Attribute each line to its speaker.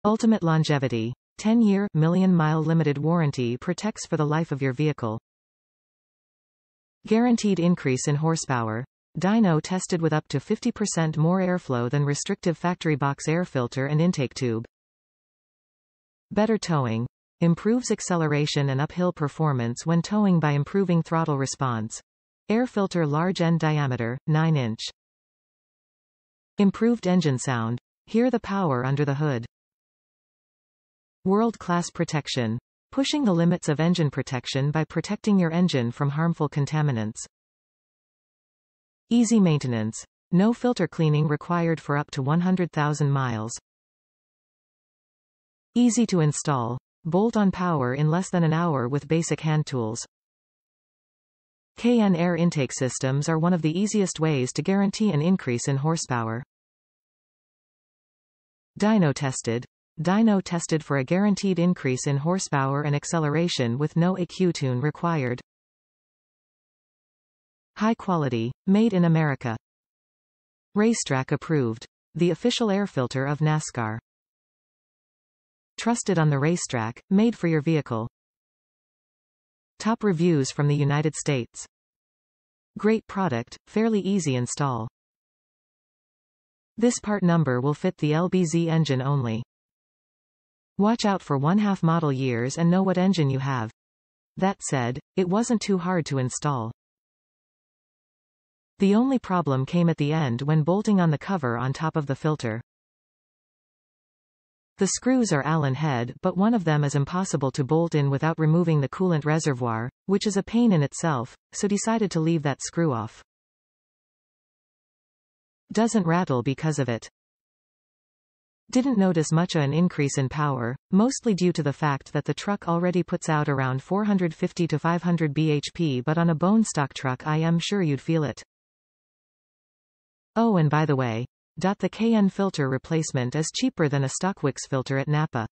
Speaker 1: Ultimate longevity. 10-year, million-mile limited warranty protects for the life of your vehicle. Guaranteed increase in horsepower. Dyno-tested with up to 50% more airflow than restrictive factory box air filter and intake tube. Better towing. Improves acceleration and uphill performance when towing by improving throttle response. Air filter large end diameter, 9-inch. Improved engine sound. Hear the power under the hood. World-class protection. Pushing the limits of engine protection by protecting your engine from harmful contaminants. Easy maintenance. No filter cleaning required for up to 100,000 miles. Easy to install. Bolt-on power in less than an hour with basic hand tools. KN air intake systems are one of the easiest ways to guarantee an increase in horsepower. Dyno-tested. Dyno-tested for a guaranteed increase in horsepower and acceleration with no EQ tune required. High quality. Made in America. Racetrack approved. The official air filter of NASCAR. Trusted on the racetrack, made for your vehicle. Top reviews from the United States. Great product, fairly easy install. This part number will fit the LBZ engine only. Watch out for 1/2 model years and know what engine you have. That said, it wasn't too hard to install. The only problem came at the end when bolting on the cover on top of the filter. The screws are Allen head, but one of them is impossible to bolt in without removing the coolant reservoir, which is a pain in itself, so decided to leave that screw off. Doesn't rattle because of it. Didn't notice much of an increase in power, mostly due to the fact that the truck already puts out around 450 to 500 bhp, but on a bone stock truck I am sure you'd feel it. Oh, and by the way, the KN filter replacement is cheaper than a stock Wix filter at Napa.